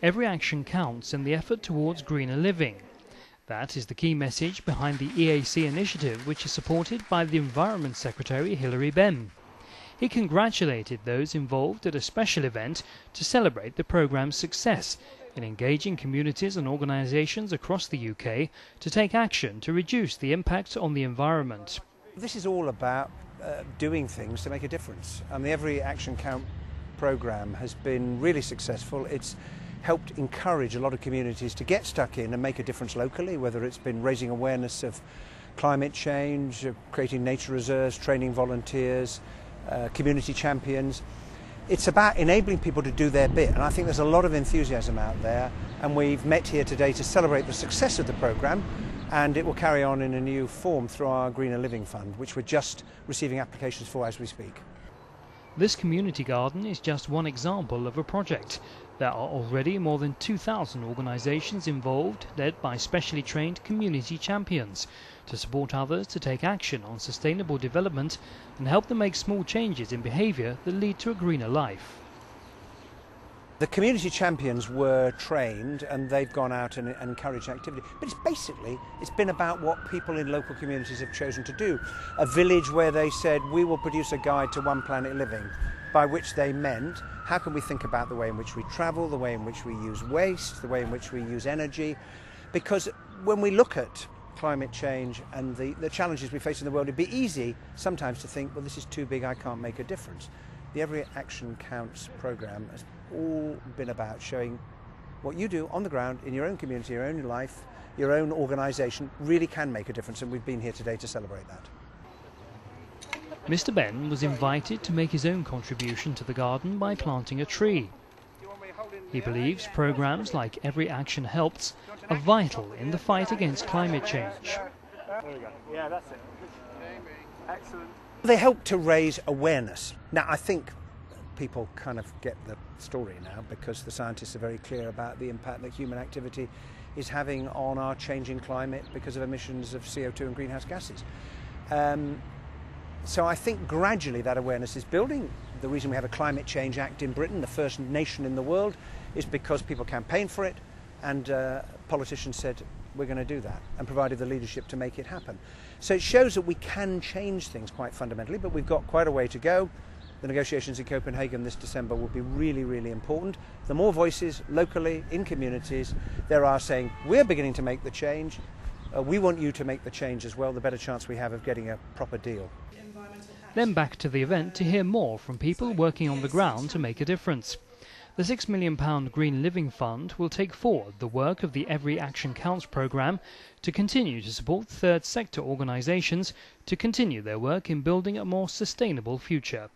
Every action counts in the effort towards greener living. That is the key message behind the EAC initiative, which is supported by the Environment Secretary Hilary Benn. He congratulated those involved at a special event to celebrate the programme's success in engaging communities and organisations across the UK to take action to reduce the impact on the environment. This is all about doing things to make a difference. The Every Action Count programme has been really successful. It's helped encourage a lot of communities to get stuck in and make a difference locally, whether it's been raising awareness of climate change, creating nature reserves, training volunteers, community champions. It's about enabling people to do their bit, and I think there's a lot of enthusiasm out there, and we've met here today to celebrate the success of the programme, and it will carry on in a new form through our Greener Living Fund, which we're just receiving applications for as we speak. This community garden is just one example of a project. There are already more than 2,000 organisations involved, led by specially trained community champions, to support others to take action on sustainable development and help them make small changes in behaviour that lead to a greener life. The community champions were trained and they've gone out and encouraged activity. But it's been about what people in local communities have chosen to do. A village where they said, we will produce a guide to One Planet Living, by which they meant, how can we think about the way in which we travel, the way in which we use waste, the way in which we use energy? Because when we look at climate change and the challenges we face in the world, it'd be easy sometimes to think, well, this is too big, I can't make a difference. The Every Action Counts programme has all been about showing what you do on the ground in your own community, your own life, your own organisation really can make a difference, and we've been here today to celebrate that. Mr. Benn was invited to make his own contribution to the garden by planting a tree. He believes programmes like Every Action Helps are vital in the fight against climate change. Yeah, that's it. Excellent. They help to raise awareness. Now, I think people kind of get the story now, because the scientists are very clear about the impact that human activity is having on our changing climate because of emissions of CO2 and greenhouse gases. So I think gradually that awareness is building. The reason we have a Climate Change Act in Britain, the first nation in the world, is because people campaigned for it, and politicians said, we're going to do that, and provided the leadership to make it happen. So it shows that we can change things quite fundamentally, but we've got quite a way to go. The negotiations in Copenhagen this December will be really, really important. The more voices locally, in communities, there are saying, we're beginning to make the change, we want you to make the change as well, the better chance we have of getting a proper deal. Then back to the event to hear more from people working on the ground to make a difference. The £6 million Green Living Fund will take forward the work of the Every Action Counts programme to continue to support third sector organisations to continue their work in building a more sustainable future.